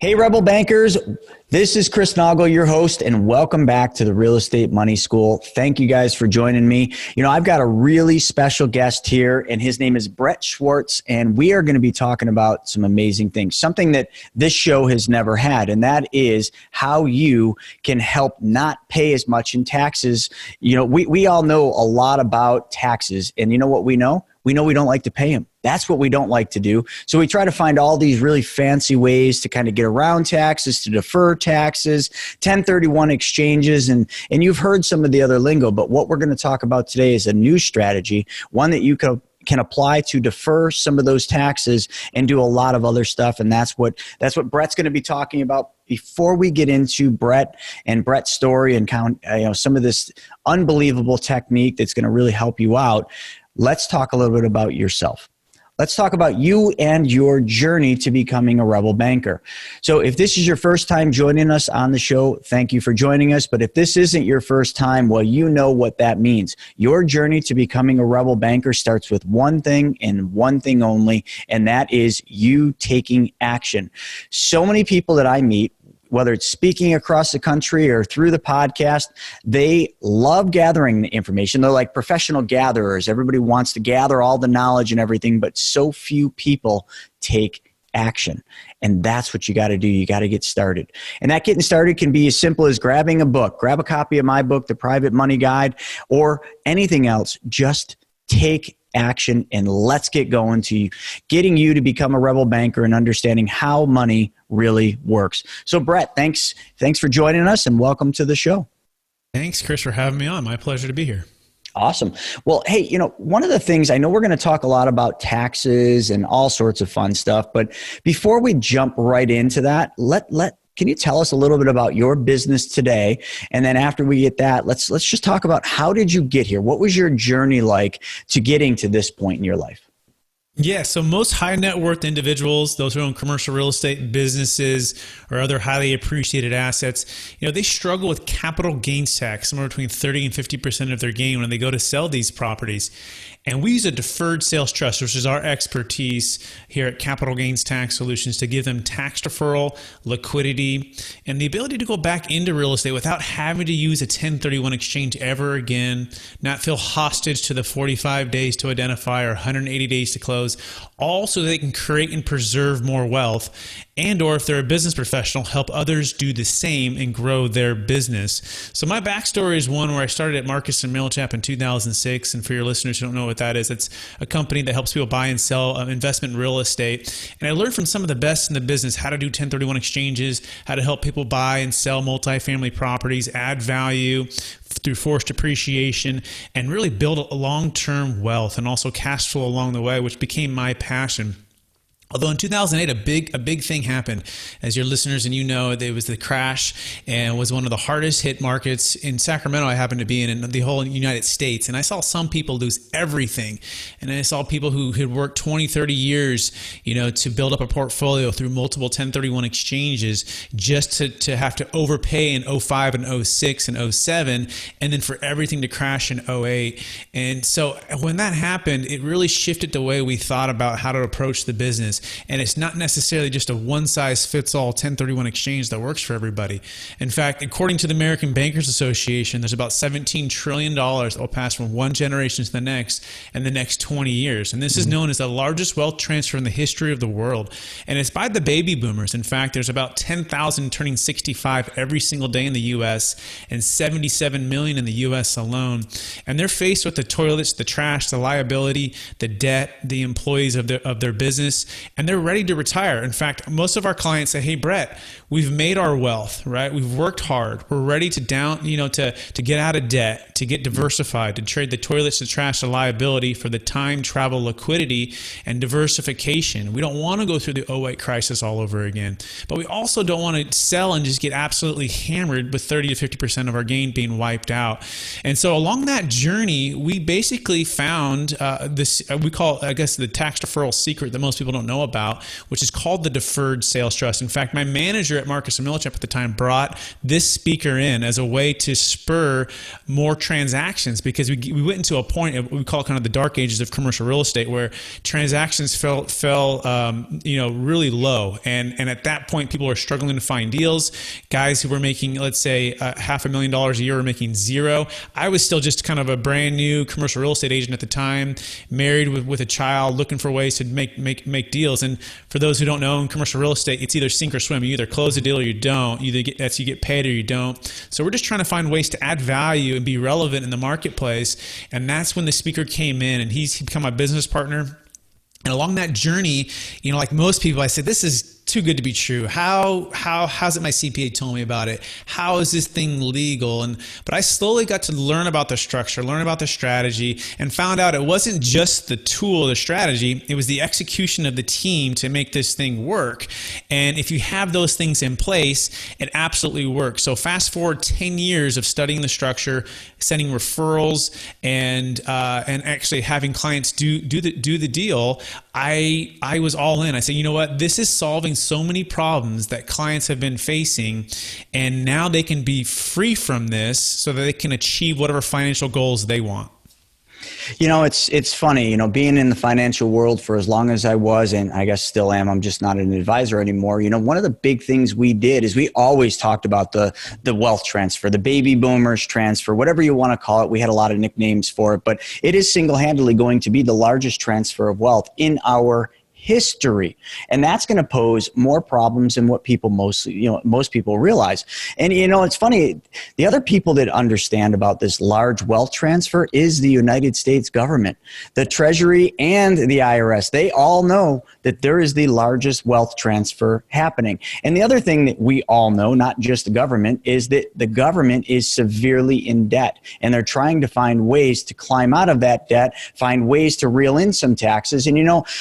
Hey, Rebel Bankers. This is Chris Noggle, your host, and welcome back to the Real Estate Money School. Thank you guys for joining me. You know, I've got a really special guest here, and his name is Brett Swarts, and we are going to be talking about some amazing things, something that this show has never had, and that is how you can help not pay as much in taxes. You know, we all know a lot about taxes, and you know what we know? We know we don't like to pay them. That's what we don't like to do. So we try to find all these really fancy ways to kind of get around taxes, to defer taxes, 1031 exchanges, and you've heard some of the other lingo, but what we're going to talk about today is a new strategy, one that you can apply to defer some of those taxes and do a lot of other stuff. And that's what Brett's going to be talking about. Before we get into Brett and Brett's story and some of this unbelievable technique that's going to really help you out, let's talk a little bit about yourself. Let's talk about you and your journey to becoming a Rebel Banker. So if this is your first time joining us on the show, thank you for joining us. But if this isn't your first time, well, you know what that means. Your journey to becoming a Rebel Banker starts with one thing and one thing only, and that is you taking action. So many people that I meet, whether it's speaking across the country or through the podcast, they love gathering the information. They're like professional gatherers. Everybody wants to gather all the knowledge and everything, but so few people take action. And that's what you got to do. You got to get started. And that getting started can be as simple as grabbing a book. Grab a copy of my book, The Private Money Guide, or anything else. Just take action and let's get going to getting you to become a Rebel Banker and understanding how money really works. So Brett, thanks for joining us and welcome to the show. Thanks, Chris, for having me on. My pleasure to be here. Awesome. Well, hey, one of the things, I know we're going to talk a lot about taxes and all sorts of fun stuff, but before we jump right into that, can you tell us a little bit about your business today? And then after we get that, let's just talk about how did you get here? What was your journey like to getting to this point in your life? Yeah, so most high net worth individuals, those who own commercial real estate businesses or other highly appreciated assets, they struggle with capital gains tax, somewhere between 30 and 50% of their gain when they go to sell these properties. And we use a deferred sales trust, which is our expertise here at Capital Gains Tax Solutions, to give them tax deferral, liquidity, and the ability to go back into real estate without having to use a 1031 exchange ever again, not feel hostage to the 45 days to identify or 180 days to close, all so they can create and preserve more wealth, and or if they're a business professional, help others do the same and grow their business. So my backstory is one where I started at Marcus & Millichap in 2006, and for your listeners who don't know what that is, it's a company that helps people buy and sell investment real estate. And I learned from some of the best in the business how to do 1031 exchanges, how to help people buy and sell multifamily properties, add value through forced appreciation, and really build a long-term wealth and also cash flow along the way, which became my passion. Although in 2008, a big thing happened. As your listeners and there was the crash, and was one of the hardest hit markets in Sacramento I happened to be in the whole United States. And I saw some people lose everything. And I saw people who had worked 20, 30 years, to build up a portfolio through multiple 1031 exchanges just to have to overpay in 05 and 06 and 07, and then for everything to crash in 08. And so when that happened, it really shifted the way we thought about how to approach the business. And it's not necessarily just a one-size-fits-all 1031 exchange that works for everybody. In fact, according to the American Bankers Association, there's about $17 trillion that will pass from one generation to the next in the next 20 years. And this is known as the largest wealth transfer in the history of the world. And it's by the baby boomers. In fact, there's about 10,000 turning 65 every single day in the U.S. and 77 million in the U.S. alone. And they're faced with the toilets, the trash, the liability, the debt, the employees of their business, and they're ready to retire. In fact, most of our clients say, "Hey, Brett, we've made our wealth, right? We've worked hard. We're ready to to get out of debt, to get diversified, to trade the toilets, the trash, the liability for the time, travel, liquidity, and diversification. We don't want to go through the 08 crisis all over again, but we also don't want to sell and just get absolutely hammered with 30 to 50% of our gain being wiped out." And so along that journey, we basically found this, we call, I guess, the tax deferral secret that most people don't know know about, which is called the Deferred Sales Trust. In fact, my manager at Marcus & Millichap at the time brought this speaker in as a way to spur more transactions, because we went into a point of what we call kind of the dark ages of commercial real estate, where transactions fell really low. And at that point, people were struggling to find deals. Guys who were making, let's say, $500,000 a year were making zero. I was still just kind of a brand new commercial real estate agent at the time, married with a child, looking for ways to make deals. And for those who don't know, in commercial real estate, it's either sink or swim. You either close a deal or you don't. You get paid or you don't. So we're just trying to find ways to add value and be relevant in the marketplace. And that's when the speaker came in, and he's become my business partner. And along that journey, like most people, I said, this is too good to be true. How's it my CPA told me about it? How is this thing legal? But I slowly got to learn about the structure, learn about the strategy, and found out it wasn't just the tool, the strategy, it was the execution of the team to make this thing work. And if you have those things in place, it absolutely works. So fast forward 10 years of studying the structure, sending referrals, and actually having clients do the deal, I was all in. I said, you know what? This is solving so many problems that clients have been facing, and now they can be free from this so that they can achieve whatever financial goals they want. It's funny, being in the financial world for as long as I was, and I guess still am, I'm just not an advisor anymore. One of the big things we did is we always talked about the wealth transfer, the baby boomers transfer, whatever you want to call it. We had a lot of nicknames for it, but it is single-handedly going to be the largest transfer of wealth in our history. And that's going to pose more problems than what people most people realize. And, it's funny, the other people that understand about this large wealth transfer is the United States government, the Treasury and the IRS. They all know that there is the largest wealth transfer happening. And the other thing that we all know, not just the government, is that the government is severely in debt, and they're trying to find ways to climb out of that debt, find ways to reel in some taxes. And,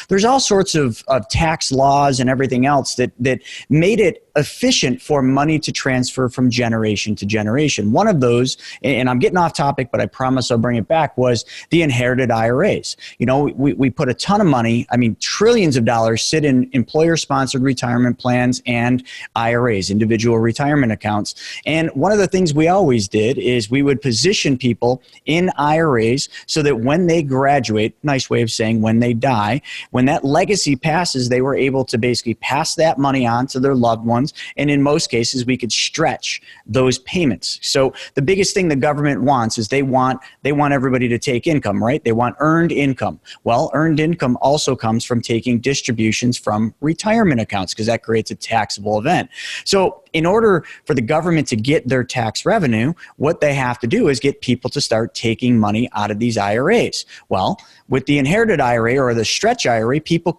there's all sorts of tax laws and everything else that made it efficient for money to transfer from generation to generation. One of those, and I'm getting off topic, but I promise I'll bring it back, was the inherited IRAs. We put a ton of money, trillions of dollars sit in employer-sponsored retirement plans and IRAs, individual retirement accounts. And one of the things we always did is we would position people in IRAs so that when they graduate, nice way of saying when they die, when that legacy passes, they were able to basically pass that money on to their loved ones. And in most cases, we could stretch those payments. So the biggest thing the government wants is they want everybody to take income, right? They want earned income. Well, earned income also comes from taking distributions from retirement accounts, because that creates a taxable event. So in order for the government to get their tax revenue, what they have to do is get people to start taking money out of these IRAs. Well, with the inherited IRA or the stretch IRA, people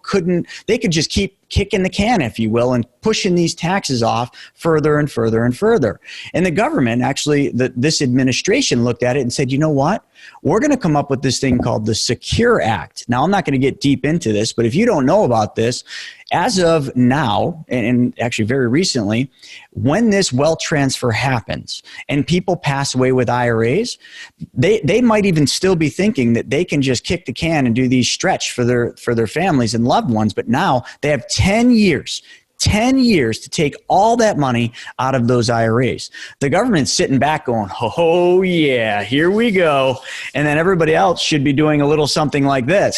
they could just keep kicking the can, if you will, and pushing these taxes off further and further and further. And the government, actually, this administration looked at it and said, you know what? We're going to come up with this thing called the Secure Act. Now, I'm not going to get deep into this, but if you don't know about this, as of now, and actually very recently, when this wealth transfer happens and people pass away with IRAs, they might even still be thinking that they can just kick the can and do these stretch for their families and loved ones. But now they have 10 years to take all that money out of those IRAs. The government's sitting back going, oh yeah, here we go. And then everybody else should be doing a little something like this.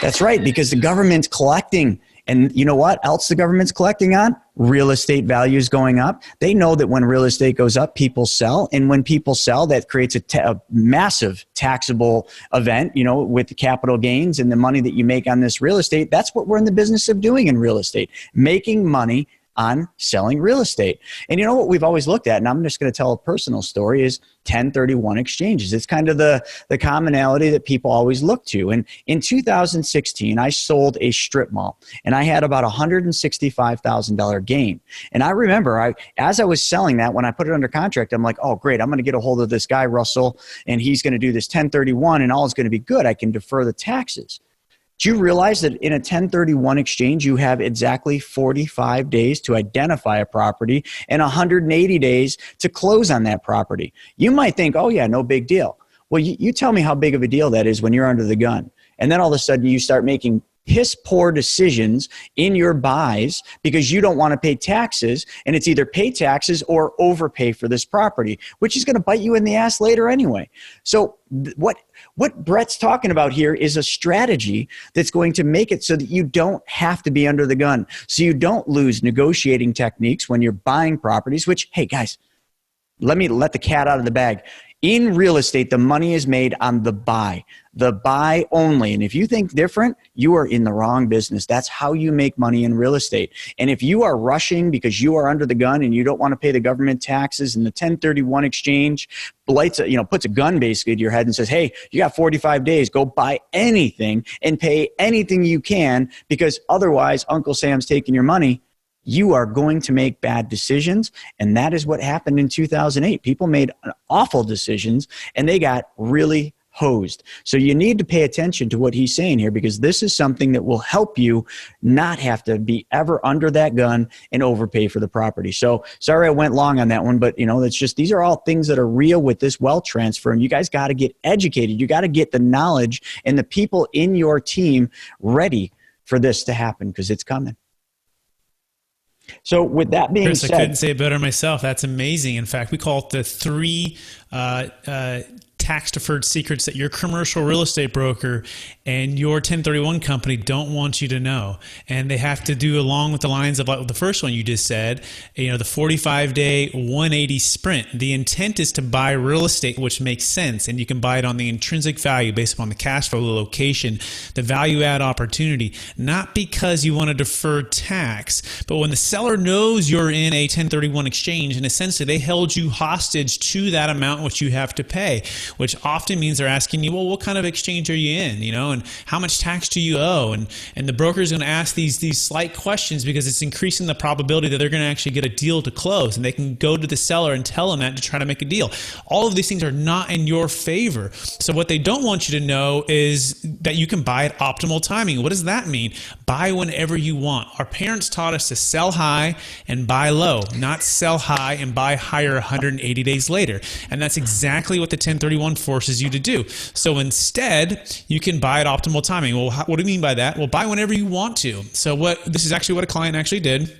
That's right, because the government's collecting. And you know what else the government's collecting on? Real estate values going up. They know that when real estate goes up, people sell. And when people sell, that creates a massive taxable event, with the capital gains and the money that you make on this real estate. That's what we're in the business of doing in real estate, making money on selling real estate. And you know what we've always looked at, and I'm just going to tell a personal story, is 1031 exchanges. It's kind of the commonality that people always look to. And in 2016, I sold a strip mall, and I had about $165,000 gain. And I remember, as I was selling that, when I put it under contract, I'm like, oh, great, I'm going to get a hold of this guy, Russell, and he's going to do this 1031, and all is going to be good. I can defer the taxes. Do you realize that in a 1031 exchange, you have exactly 45 days to identify a property and 180 days to close on that property? You might think, oh yeah, no big deal. Well, you tell me how big of a deal that is when you're under the gun. And then all of a sudden you start making piss poor decisions in your buys because you don't want to pay taxes, and it's either pay taxes or overpay for this property, which is going to bite you in the ass later anyway. So what Brett's talking about here is a strategy that's going to make it so that you don't have to be under the gun, so you don't lose negotiating techniques when you're buying properties, which, hey guys, let me let the cat out of the bag. In real estate, the money is made on the buy only. And if you think different, you are in the wrong business. That's how you make money in real estate. And if you are rushing because you are under the gun and you don't want to pay the government taxes, and the 1031 exchange puts a gun basically to your head and says, hey, you got 45 days, go buy anything and pay anything you can, because otherwise Uncle Sam's taking your money, you are going to make bad decisions. And that is what happened in 2008. People made awful decisions and they got really hosed. So you need to pay attention to what he's saying here, because this is something that will help you not have to be ever under that gun and overpay for the property. So sorry I went long on that one, but it's just, these are all things that are real with this wealth transfer, and you guys got to get educated. You got to get the knowledge and the people in your team ready for this to happen, because it's coming. So with that being Chris, said, I couldn't say it better myself. That's amazing. In fact, we call it the 3 tax-deferred secrets that your commercial real estate broker and your 1031 company don't want you to know. And they have to do along with the lines of like the first one you just said, the 45-day 180 sprint. The intent is to buy real estate, which makes sense. And you can buy it on the intrinsic value based upon the cash flow, the location, the value add opportunity, not because you want to defer tax. But when the seller knows you're in a 1031 exchange, and essentially they held you hostage to that amount which you have to pay, which often means they're asking you, well, what kind of exchange are you in, and how much tax do you owe? And the broker is going to ask these slight questions because it's increasing the probability that they're going to actually get a deal to close, and they can go to the seller and tell them that to try to make a deal. All of these things are not in your favor. So what they don't want you to know is that you can buy at optimal timing. What does that mean? Buy whenever you want. Our parents taught us to sell high and buy low, not sell high and buy higher 180 days later. And that's exactly what the 1031 forces you to do. So instead, you can buy at optimal timing. Well, what do you mean by that? Well, buy whenever you want to. So this is actually what a client actually did.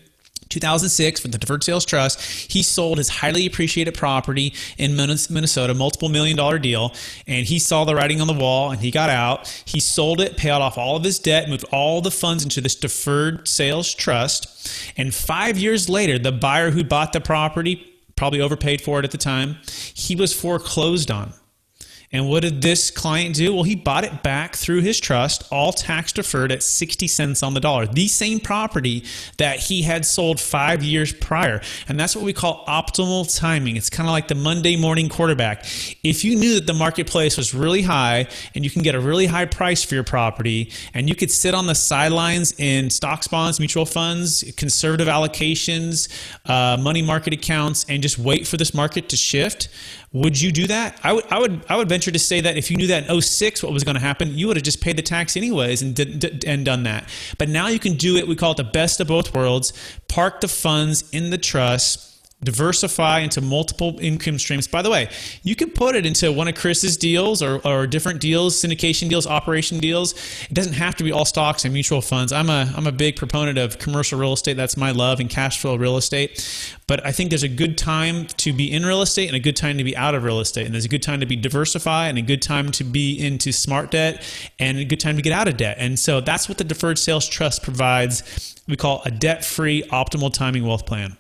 2006 for the Deferred Sales Trust, he sold his highly appreciated property in Minnesota, multiple $1 million deal, and he saw the writing on the wall and he got out. He sold it, paid off all of his debt, moved all the funds into this Deferred Sales Trust, and 5 years later, the buyer who bought the property, probably overpaid for it at the time, he was foreclosed on. And what did this client do? Well, he bought it back through his trust, all tax deferred at 60 cents on the dollar. The same property that he had sold 5 years prior. And that's what we call optimal timing. It's kind of like the Monday morning quarterback. If you knew that the marketplace was really high and you can get a really high price for your property, and you could sit on the sidelines in stocks, bonds, mutual funds, conservative allocations, money market accounts, and just wait for this market to shift, would you do that? I would venture to say that if you knew that in 06 what was going to happen, you would have just paid the tax anyways and done that. But now you can do it. We call it the best of both worlds. Park the funds in the trust. Diversify into multiple income streams. By the way, you can put it into one of Chris's deals or different deals, syndication deals, operation deals. It doesn't have to be all stocks and mutual funds. I'm a big proponent of commercial real estate. That's my love, and cash flow real estate. But I think there's a good time to be in real estate and a good time to be out of real estate. And there's a good time to be diversified and a good time to be into smart debt and a good time to get out of debt. And so that's what the Deferred Sales Trust provides. We call a debt-free optimal timing wealth plan.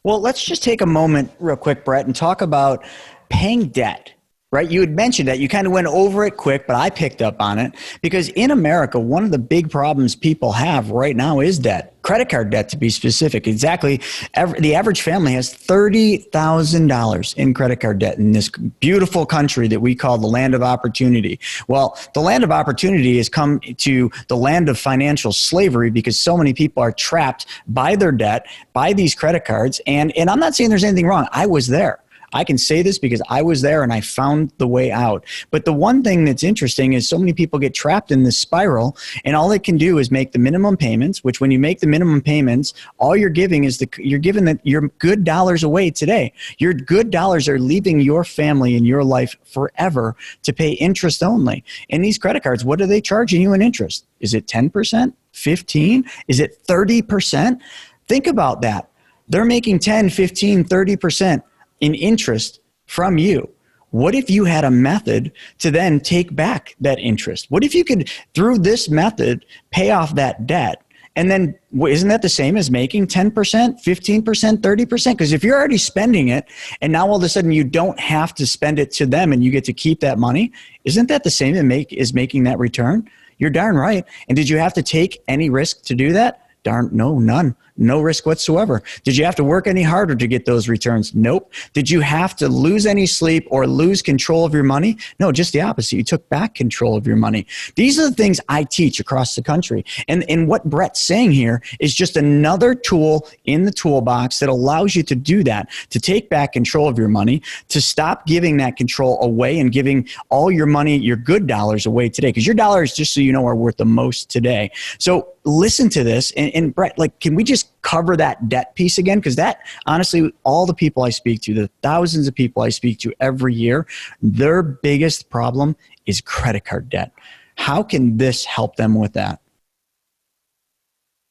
Well, let's just take a moment real quick, Brett, and talk about paying debt, right? You had mentioned that. You kind of went over it quick, but I picked up on it because in America, one of the big problems people have right now is debt. Credit card debt, to be specific. Exactly. The average family has $30,000 in credit card debt in this beautiful country that we call the land of opportunity. Well, the land of opportunity has come to the land of financial slavery because so many people are trapped by their debt, by these credit cards. And I'm not saying there's anything wrong. I was there. I can say this because I was there and I found the way out. But the one thing that's interesting is so many people get trapped in this spiral, and all they can do is make the minimum payments, which when you make the minimum payments, all you're giving is you're giving your good dollars away today. Your good dollars are leaving your family and your life forever to pay interest only. And these credit cards, what are they charging you in interest? Is it 10%, 15? Is it 30%? Think about that. They're making 10, 15, 30% in interest from you. What if you had a method to then take back that interest? What if you could, through this method, pay off that debt? And then isn't that the same as making 10%, 15%, 30%? Because if you're already spending it and now all of a sudden you don't have to spend it to them and you get to keep that money, isn't that the same as making that return? You're darn right. And did you have to take any risk to do that? No, none. No risk whatsoever. Did you have to work any harder to get those returns? Nope. Did you have to lose any sleep or lose control of your money? No, just the opposite. You took back control of your money. These are the things I teach across the country. And what Brett's saying here is just another tool in the toolbox that allows you to do that, to take back control of your money, to stop giving that control away and giving all your money, your good dollars away today. Because your dollars, just so you know, are worth the most today. So listen to this. And Brett, can we just cover that debt piece again? Because that, honestly, all the people I speak to, the thousands of people I speak to every year, their biggest problem is credit card debt. How can this help them with that?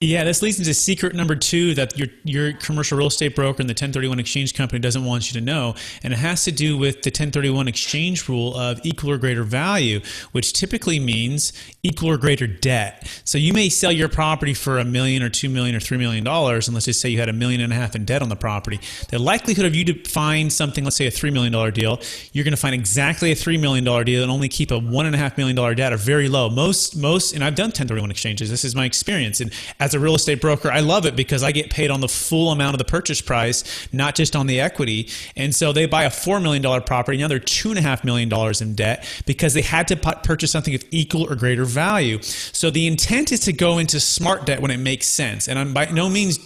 Yeah, this leads into secret number 2 that your commercial real estate broker and the 1031 exchange company doesn't want you to know. And it has to do with the 1031 exchange rule of equal or greater value, which typically means equal or greater debt. So you may sell your property for $1 million or $2 million or $3 million, and let's just say you had $1.5 million in debt on the property. The likelihood of you to find something, let's say a $3 million deal, you're going to find exactly a $3 million deal and only keep a $1.5 million debt are very low. Most, and I've done 1031 exchanges. This is my experience. And as a real estate broker, I love it because I get paid on the full amount of the purchase price, not just on the equity. And so they buy a $4 million property. Now they're $2.5 million in debt because they had to purchase something of equal or greater value. So the intent is to go into smart debt when it makes sense. And I'm by no means,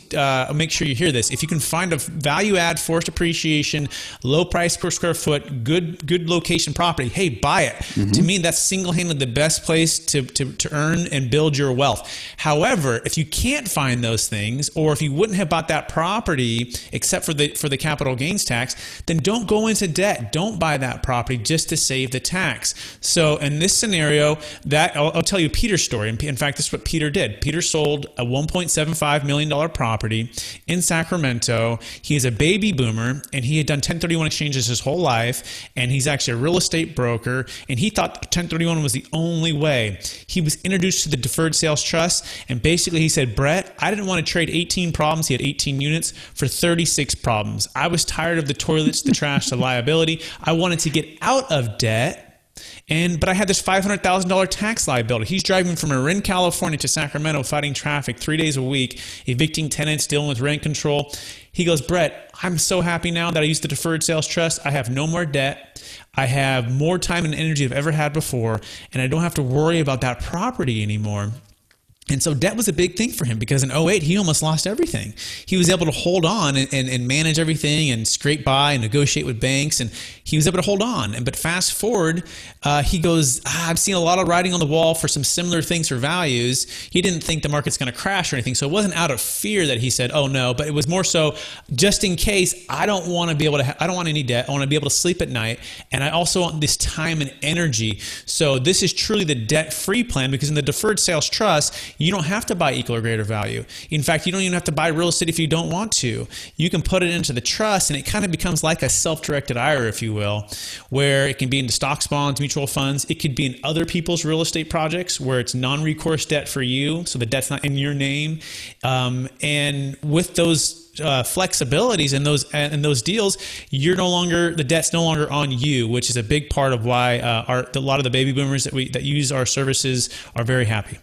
make sure you hear this. If you can find a value add, forced appreciation, low price per square foot, good location property, hey, buy it. Mm-hmm. To me, that's single-handedly the best place to earn and build your wealth. However, if you can't find those things, or if you wouldn't have bought that property except for the capital gains tax, then don't go into debt. Don't buy that property just to save the tax. So in this scenario, that I'll tell you Peter's story. In fact, this is what Peter did. Peter sold a $1.75 million property in Sacramento. He is a baby boomer, and he had done 1031 exchanges his whole life, and he's actually a real estate broker, and he thought 1031 was the only way. He was introduced to the deferred sales trust, and basically he said, Brett, I didn't want to trade 18 problems. He had 18 units for 36 problems. I was tired of the toilets, the trash, the liability. I wanted to get out of debt. But I had this $500,000 tax liability. He's driving from Marin, California to Sacramento, fighting traffic 3 days a week, evicting tenants, dealing with rent control. He goes, Brett, I'm so happy now that I used the deferred sales trust. I have no more debt. I have more time and energy than I've ever had before, and I don't have to worry about that property anymore. And so debt was a big thing for him because in 2008, he almost lost everything. He was able to hold on and manage everything and scrape by and negotiate with banks, and he was able to hold on. But fast forward, he goes, I've seen a lot of writing on the wall for some similar things for values. He didn't think the market's going to crash or anything. So it wasn't out of fear that he said, oh no, but it was more so just in case I don't want to be able to, I don't want any debt. I want to be able to sleep at night. And I also want this time and energy. So this is truly the debt-free plan, because in the deferred sales trust, you don't have to buy equal or greater value. In fact, you don't even have to buy real estate if you don't want to. You can put it into the trust, and it kind of becomes like a self-directed IRA, if you will, where it can be into stocks, bonds, mutual funds. It could be in other people's real estate projects where it's non-recourse debt for you, so the debt's not in your name. And with those flexibilities and those deals, the debt's no longer on you, which is a big part of why a lot of the baby boomers that use our services are very happy.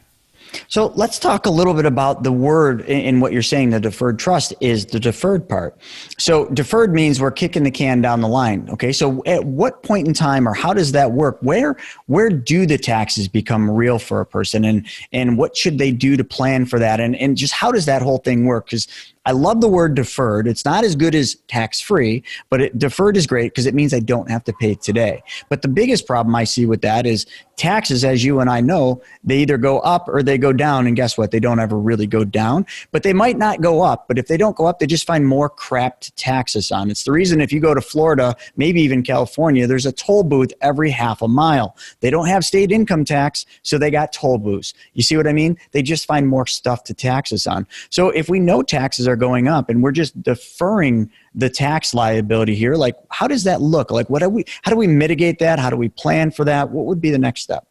So let's talk a little bit about the word in what you're saying. The deferred trust is the deferred part. So deferred means we're kicking the can down the line. Okay. So at what point in time, or how does that work? Where do the taxes become real for a person, and what should they do to plan for that? And just how does that whole thing work? Because I love the word deferred. It's not as good as tax-free, but deferred is great because it means I don't have to pay it today. But the biggest problem I see with that is taxes, as you and I know, they either go up or they go down. And guess what? They don't ever really go down, but they might not go up. But if they don't go up, they just find more crap to tax us on. It's the reason if you go to Florida, maybe even California, there's a toll booth every half a mile. They don't have state income tax, so they got toll booths. You see what I mean? They just find more stuff to tax us on. So if we know taxes are going up and we're just deferring the tax liability here, like how does that look? Like how do we mitigate that? How do we plan for that? What would be the next step?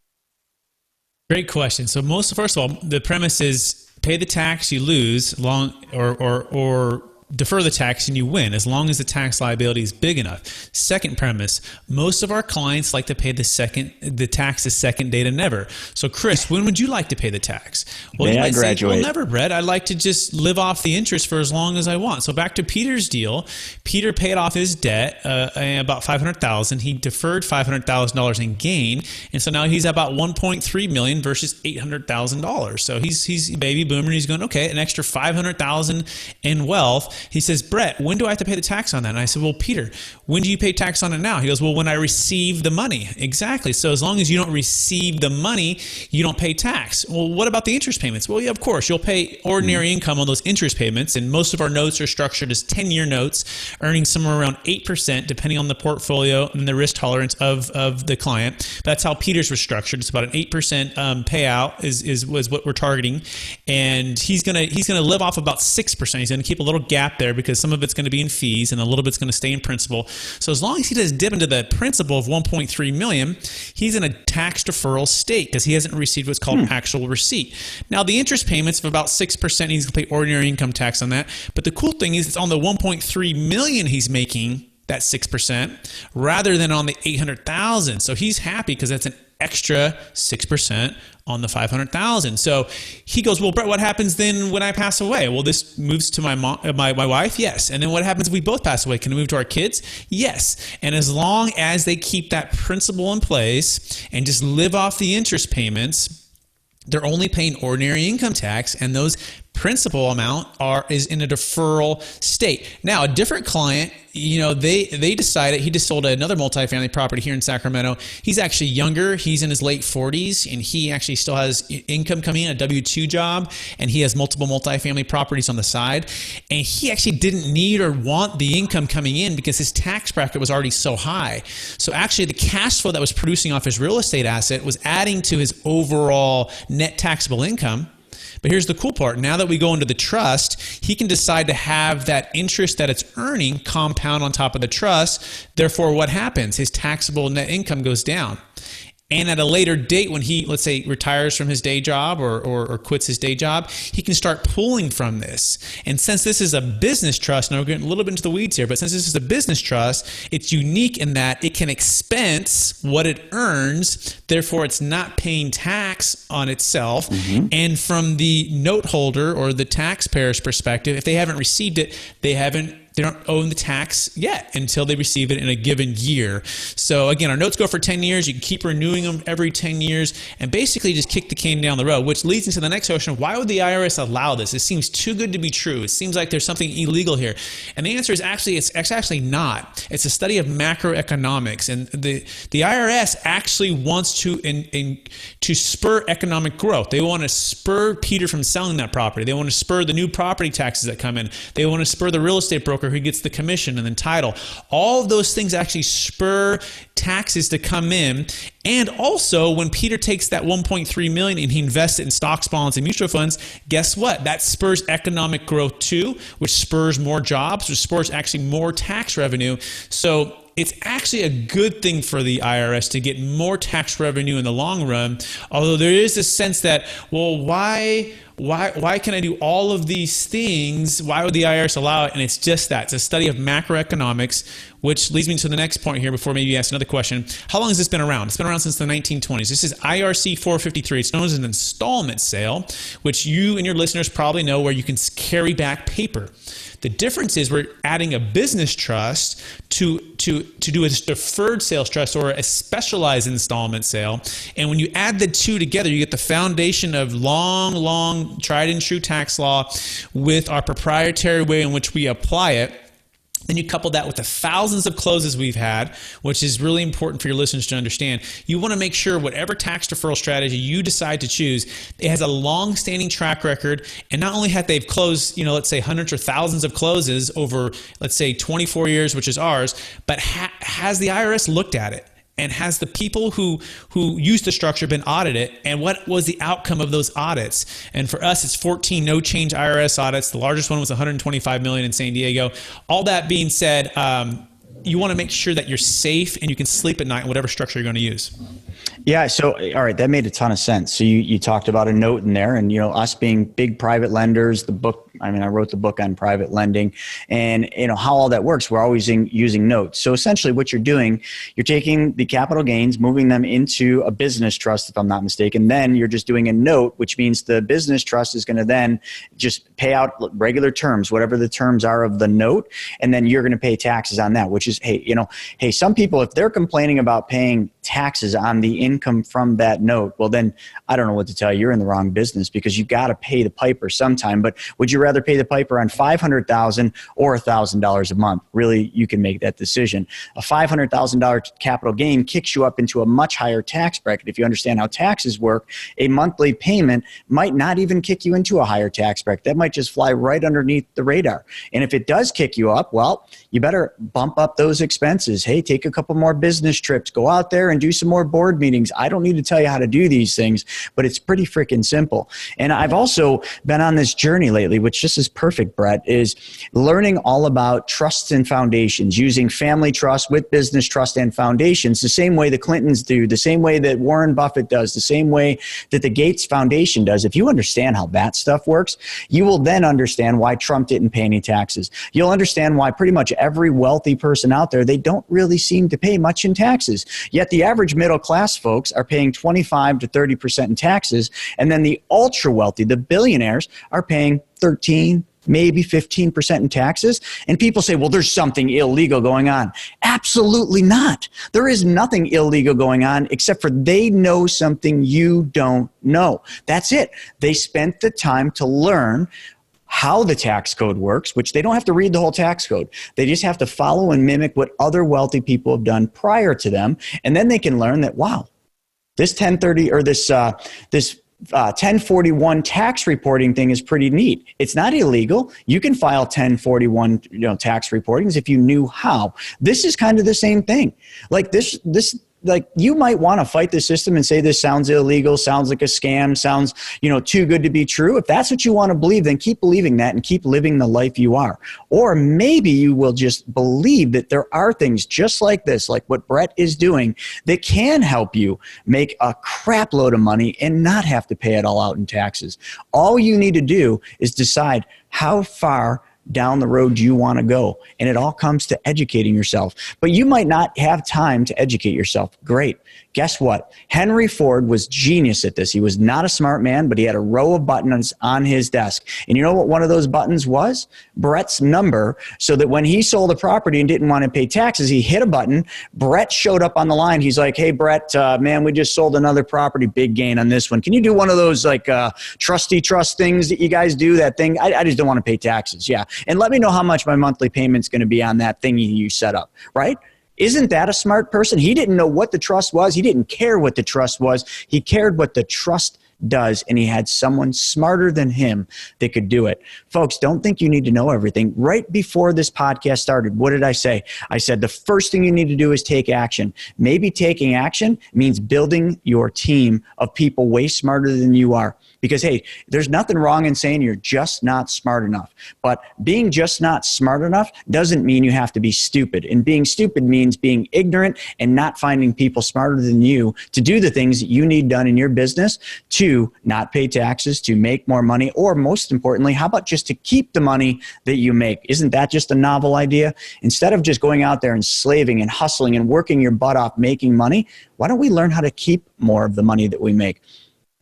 Great question. So first of all, the premise is pay the tax, you lose, or defer the tax and you win, as long as the tax liability is big enough. Second premise, most of our clients like to pay the tax the second day to never. So Chris, when would you like to pay the tax? Well, you might say, well, never, Brett. I'd like to just live off the interest for as long as I want. So back to Peter's deal. Peter paid off his debt, about $500,000. He deferred $500,000 in gain. And so now he's about $1.3 million versus $800,000. So he's a baby boomer. He's going, okay, an extra $500,000 in wealth. He says, Brett, when do I have to pay the tax on that? And I said, well, Peter, when do you pay tax on it now? He goes, well, when I receive the money. Exactly. So as long as you don't receive the money, you don't pay tax. Well, what about the interest payments? Well, yeah, of course, you'll pay ordinary income on those interest payments. And most of our notes are structured as 10-year notes, earning somewhere around 8%, depending on the portfolio and the risk tolerance of the client. But that's how Peter's was structured. It's about an 8% payout was what we're targeting. And he's gonna live off about 6%. He's going to keep a little gap there because some of it's going to be in fees and a little bit's going to stay in principal. So as long as he does dip into the principal of $1.3 million, he's in a tax deferral state because he hasn't received what's called actual receipt. Now the interest payments of about 6%, he's going to pay ordinary income tax on that. But the cool thing is it's on the $1.3 million he's making, that 6%, rather than on the $800,000. So he's happy because that's an extra 6% on the $500,000. So he goes, well, Brett, what happens then when I pass away? Well, this moves to my wife. Yes. And then what happens if we both pass away? Can it move to our kids? Yes. And as long as they keep that principal in place and just live off the interest payments, they're only paying ordinary income tax, and those principal amount is in a deferral state. Now, a different client, they decided, he just sold another multifamily property here in Sacramento. He's actually younger. He's in his late 40s, and he actually still has income coming in, a W-2 job, and he has multiple multifamily properties on the side. And he actually didn't need or want the income coming in because his tax bracket was already so high. So actually, the cash flow that was producing off his real estate asset was adding to his overall net taxable income. But here's the cool part. Now that we go into the trust, he can decide to have that interest that it's earning compound on top of the trust. Therefore, what happens? His taxable net income goes down. And at a later date, when he, let's say, retires from his day job or quits his day job, he can start pulling from this. And since this is a business trust, and we're getting a little bit into the weeds here, but since this is a business trust, it's unique in that it can expense what it earns. Therefore, it's not paying tax on itself. Mm-hmm. And from the note holder or the taxpayer's perspective, if they haven't received it, they don't own the tax yet until they receive it in a given year. So again, our notes go for 10 years. You can keep renewing them every 10 years and basically just kick the can down the road, which leads into the next question. Why would the IRS allow this? It seems too good to be true. It seems like there's something illegal here. And the answer is it's actually not. It's a study of macroeconomics. And the IRS actually wants to spur economic growth. They want to spur Peter from selling that property. They want to spur the new property taxes that come in. They want to spur the real estate broker who gets the commission and then title. All of those things actually spur taxes to come in. And also, when Peter takes that $1.3 million and he invests it in stocks, bonds, and mutual funds, guess what? That spurs economic growth too, which spurs more jobs, which spurs actually more tax revenue. So it's actually a good thing for the IRS to get more tax revenue in the long run. Although there is a sense that, well, why can I do all of these things? Why would the IRS allow it? And it's just that. It's a study of macroeconomics, which leads me to the next point here before maybe you ask another question. How long has this been around? It's been around since the 1920s. This is IRC 453. It's known as an installment sale, which you and your listeners probably know, where you can carry back paper. The difference is we're adding a business trust to do a deferred sales trust or a specialized installment sale. And when you add the two together, you get the foundation of long tried and true tax law with our proprietary way in which we apply it. Then you couple that with the thousands of closes we've had, which is really important for your listeners to understand. You want to make sure whatever tax deferral strategy you decide to choose, it has a long-standing track record. And not only have they've closed, let's say hundreds or thousands of closes over, let's say 24 years, which is ours, but has the IRS looked at it? And has the people who used the structure been audited? And what was the outcome of those audits? And for us, it's 14 no-change IRS audits. The largest one was $125 million in San Diego. All that being said, you want to make sure that you're safe and you can sleep at night in whatever structure you're going to use. Yeah. So, all right, that made a ton of sense. So you talked about a note in there, and us being big private lenders, the book. I wrote the book on private lending, and how all that works. We're always using notes. So essentially, what you're doing, you're taking the capital gains, moving them into a business trust, if I'm not mistaken. Then you're just doing a note, which means the business trust is going to then just pay out regular terms, whatever the terms are of the note, and then you're going to pay taxes on that. Which is, hey, some people, if they're complaining about paying taxes on the income from that note, well, then I don't know what to tell you. You're in the wrong business, because you got to pay the piper sometime. But would you rather pay the piper on $500,000 or $1,000 a month? Really, you can make that decision. A $500,000 capital gain kicks you up into a much higher tax bracket. If you understand how taxes work, a monthly payment might not even kick you into a higher tax bracket. That might just fly right underneath the radar. And if it does kick you up, well, you better bump up those expenses. Hey, take a couple more business trips, go out there and do some more board meetings. I don't need to tell you how to do these things, but it's pretty freaking simple. And I've also been on this journey lately, which just is perfect, Brett, is learning all about trusts and foundations, using family trust with business trust and foundations, the same way the Clintons do, the same way that Warren Buffett does, the same way that the Gates Foundation does. If you understand how that stuff works, you will then understand why Trump didn't pay any taxes. You'll understand why pretty much every wealthy person out there, they don't really seem to pay much in taxes. Yet the average middle class folks are paying 25 to 30% in taxes. And then the ultra wealthy, the billionaires, are paying 13, maybe 15% in taxes. And people say, well, there's something illegal going on. Absolutely not. There is nothing illegal going on, except for they know something you don't know. That's it. They spent the time to learn how the tax code works, which they don't have to read the whole tax code. They just have to follow and mimic what other wealthy people have done prior to them. And then they can learn that, wow, this 1030 or this 1041 tax reporting thing is pretty neat. It's not illegal. You can file 1041 tax reportings if you knew how. This is kind of the same thing. Like this you might want to fight the system and say this sounds illegal, sounds like a scam, sounds, too good to be true. If that's what you want to believe, then keep believing that and keep living the life you are. Or maybe you will just believe that there are things just like this, like what Brett is doing, that can help you make a crap load of money and not have to pay it all out in taxes. All you need to do is decide how far down the road you want to go. And it all comes to educating yourself. But you might not have time to educate yourself. Great. Guess what? Henry Ford was genius at this. He was not a smart man, but he had a row of buttons on his desk. And you know what one of those buttons was? Brett's number. So that when he sold a property and didn't want to pay taxes, he hit a button. Brett showed up on the line. He's like, hey, Brett, man, we just sold another property. Big gain on this one. Can you do one of those trusty trust things that you guys do? That thing? I just don't want to pay taxes. Yeah. And let me know how much my monthly payment's going to be on that thing you set up, right? Isn't that a smart person? He didn't know what the trust was. He didn't care what the trust was. He cared what the trust does, and he had someone smarter than him that could do it. Folks, don't think you need to know everything. Right before this podcast started, what did I say? I said the first thing you need to do is take action. Maybe taking action means building your team of people way smarter than you are. Because, hey, there's nothing wrong in saying you're just not smart enough. But being just not smart enough doesn't mean you have to be stupid. And being stupid means being ignorant and not finding people smarter than you to do the things that you need done in your business to not pay taxes, to make more money, or most importantly, how about just to keep the money that you make? Isn't that just a novel idea? Instead of just going out there and slaving and hustling and working your butt off making money, why don't we learn how to keep more of the money that we make?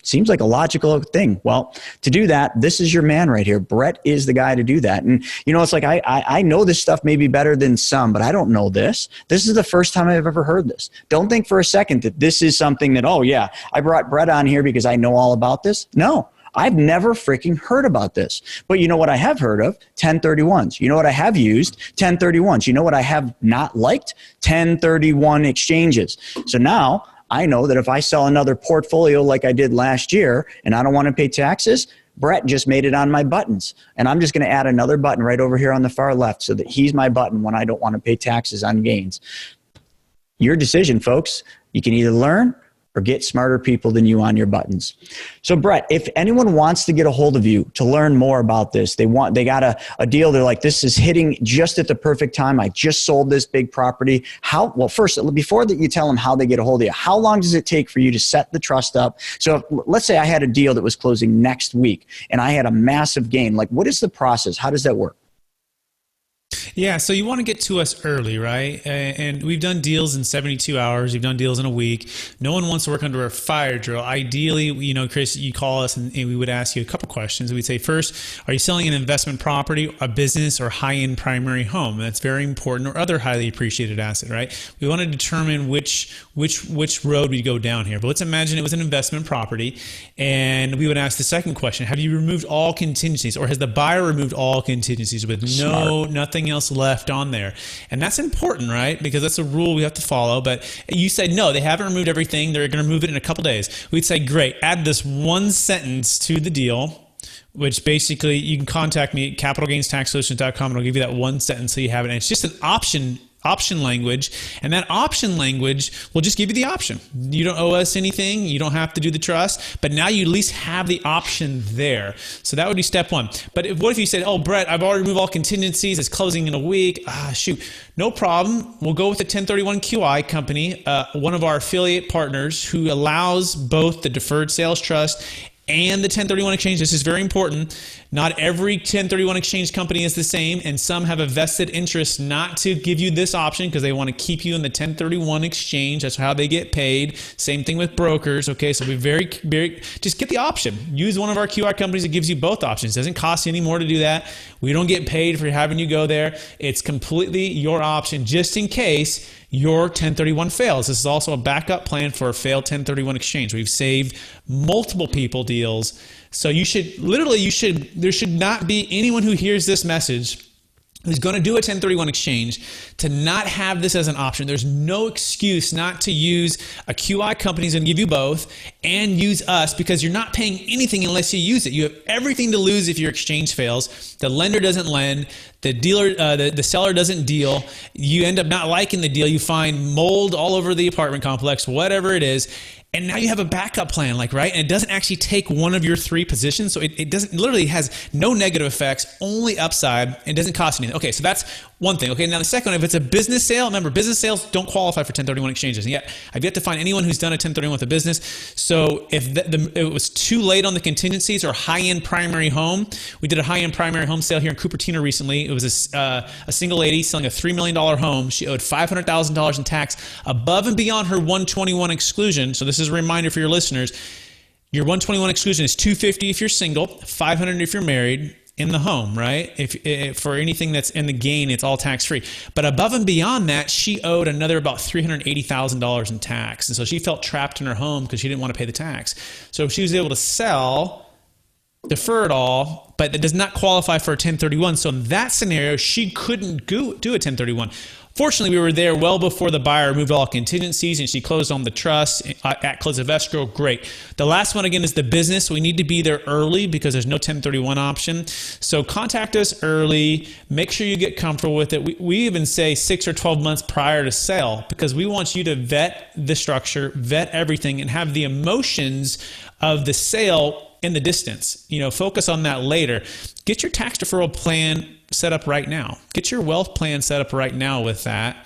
Seems like a logical thing. Well, to do that, this is your man right here. Brett is the guy to do that. And, it's like I know this stuff maybe better than some, but I don't know this. This is the first time I've ever heard this. Don't think for a second that this is something that, oh, yeah, I brought Brett on here because I know all about this. No. I've never freaking heard about this. But you know what I have heard of? 1031s. You know what I have used? 1031s. You know what I have not liked? 1031 exchanges. So now I know that if I sell another portfolio like I did last year and I don't want to pay taxes, Brett just made it on my buttons. And I'm just going to add another button right over here on the far left so that he's my button when I don't want to pay taxes on gains. Your decision, folks. You can either learn or get smarter people than you on your buttons. So Brett, if anyone wants to get a hold of you to learn more about this, they got a deal. They're like, this is hitting just at the perfect time. I just sold this big property. First, before that you tell them how they get a hold of you, how long does it take for you to set the trust up? So let's say I had a deal that was closing next week and I had a massive gain. Like, what is the process? How does that work? Yeah, so you want to get to us early, right? And we've done deals in 72 hours. We've done deals in a week. No one wants to work under a fire drill. Ideally, Chris, you call us and we would ask you a couple questions. We'd say, first, are you selling an investment property, a business, or high-end primary home? That's very important, or other highly appreciated asset, right? We want to determine which road we go down here. But let's imagine it was an investment property, and we would ask the second question: have you removed all contingencies, or has the buyer removed all contingencies with nothing else left on there? And that's important, right? Because that's a rule we have to follow. But you said, no, they haven't removed everything. They're going to remove it in a couple days. We'd say, great, add this one sentence to the deal, which basically you can contact me at capitalgainstaxsolutions.com and I'll give you that one sentence so you have it. And it's just an option language, and that option language will just give you the option. You don't owe us anything. You don't have to do the trust, but now you at least have the option there. So that would be step one. But what if you said, oh, Brett, I've already removed all contingencies. It's closing in a week. Shoot. No problem. We'll go with the 1031 QI company, one of our affiliate partners who allows both the deferred sales trust and the 1031 exchange. This is very important. Not every 1031 exchange company is the same, and some have a vested interest not to give you this option because they want to keep you in the 1031 exchange. That's how they get paid. Same thing with brokers. Okay, so be very, just get the option. Use one of our QR companies that gives you both options. It doesn't cost you any more to do that. We don't get paid for having you go there. It's completely your option, just in case your 1031 fails. This is also a backup plan for a failed 1031 exchange. We've saved multiple people deals. So there should not be anyone who hears this message who's going to do a 1031 exchange to not have this as an option. There's no excuse not to use a QI company who's going to give you both and use us, because you're not paying anything unless you use it. You have everything to lose if your exchange fails. The lender doesn't lend. The dealer, the seller doesn't deal. You end up not liking the deal. You find mold all over the apartment complex, whatever it is. And now you have a backup plan, right? And it doesn't actually take one of your three positions. So it doesn't, literally has no negative effects, only upside, and doesn't cost anything. Okay, so that's one thing. Okay, now the second one, if it's a business sale, remember, business sales don't qualify for 1031 exchanges. And yet, I've yet to find anyone who's done a 1031 with a business. So if it was too late on the contingencies or high-end primary home, we did a high-end primary home sale here in Cupertino recently. It was a single lady selling a $3 million home. She owed $500,000 in tax above and beyond her 121 exclusion. So this is a reminder for your listeners. Your 121 exclusion is $250 if you're single, $500 if you're married in the home, right? If for anything that's in the gain, it's all tax-free. But above and beyond that, she owed another about $380,000 in tax. And so she felt trapped in her home because she didn't want to pay the tax. So she was able to sell, defer it all, but it does not qualify for a 1031. So in that scenario, she couldn't do a 1031. Fortunately, we were there well before the buyer removed all contingencies and she closed on the trust at close of escrow. Great. The last one, again, is the business. We need to be there early because there's no 1031 option. So contact us early. Make sure you get comfortable with it. We even say 6 or 12 months prior to sale because we want you to vet the structure, vet everything, and have the emotions of the sale in the distance. Focus on that later. Get your tax deferral plan set up right now. Get your wealth plan set up right now with that.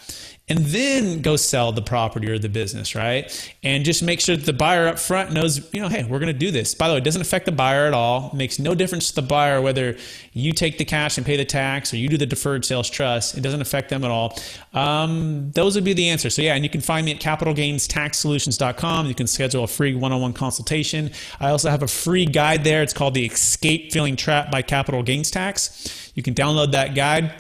and then go sell the property or the business, right? And just make sure that the buyer up front knows, hey, we're going to do this. By the way, it doesn't affect the buyer at all. It makes no difference to the buyer whether you take the cash and pay the tax or you do the deferred sales trust. It doesn't affect them at all. Those would be the answers. So yeah, and you can find me at capitalgainstaxsolutions.com. You can schedule a free one-on-one consultation. I also have a free guide there. It's called the Escape Feeling Trapped by Capital Gains Tax. You can download that guide.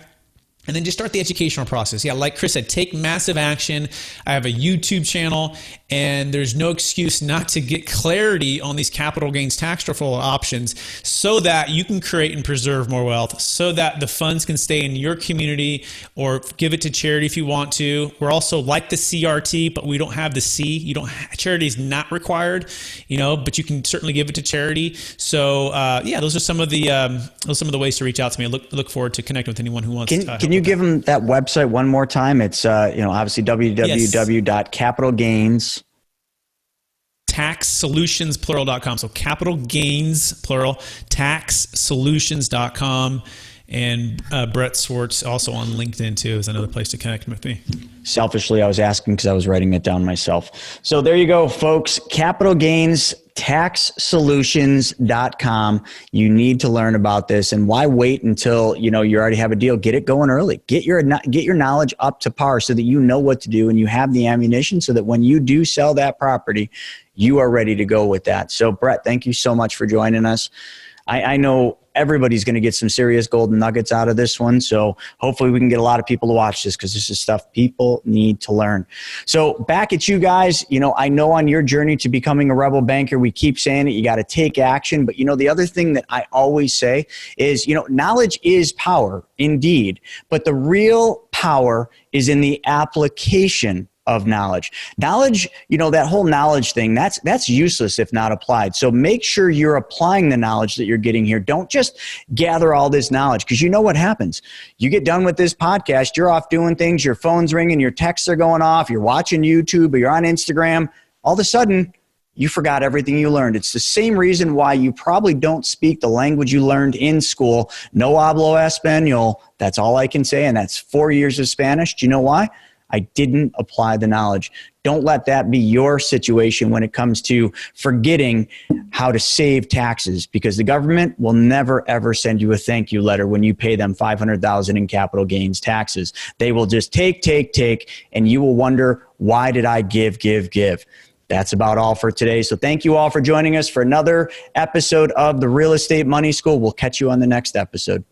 And then just start the educational process. Yeah, like Chris said, take massive action. I have a YouTube channel, and there's no excuse not to get clarity on these capital gains tax deferral options so that you can create and preserve more wealth, so that the funds can stay in your community or give it to charity if you want to. We're also like the CRT, but we don't have the C. Charity is not required, but you can certainly give it to charity. So yeah, those are some of the ways to reach out to me. I look forward to connecting with anyone who wants to. Can you give them that website one more time? It's obviously www.capitalgains. taxsolutionsplural.com. So capital gains, plural, taxsolutions.com. And Brett Swarts also on LinkedIn too is another place to connect with me. Selfishly, I was asking because I was writing it down myself. So there you go, folks. Capital Gains, taxsolutions.com. You need to learn about this, and why wait until you already have a deal? Get it going early. Get your knowledge up to par so that you know what to do and you have the ammunition so that when you do sell that property, you are ready to go with that. So Brett, thank you so much for joining us. I know everybody's going to get some serious golden nuggets out of this one. So hopefully we can get a lot of people to watch this because this is stuff people need to learn. So back at you guys, I know on your journey to becoming a rebel banker, we keep saying it, you got to take action. But the other thing that I always say is, knowledge is power indeed, but the real power is in the application of knowledge. Knowledge, that whole knowledge thing, that's useless if not applied. So make sure you're applying the knowledge that you're getting here. Don't just gather all this knowledge, because you know what happens. You get done with this podcast, you're off doing things, your phone's ringing, your texts are going off, you're watching YouTube or you're on Instagram. All of a sudden, you forgot everything you learned. It's the same reason why you probably don't speak the language you learned in school. No hablo español. That's all I can say, and that's 4 years of Spanish. Do you know why? I didn't apply the knowledge. Don't let that be your situation when it comes to forgetting how to save taxes, because the government will never, ever send you a thank you letter when you pay them $500,000 in capital gains taxes. They will just take, and you will wonder, why did I give? That's about all for today. So thank you all for joining us for another episode of the Real Estate Money School. We'll catch you on the next episode.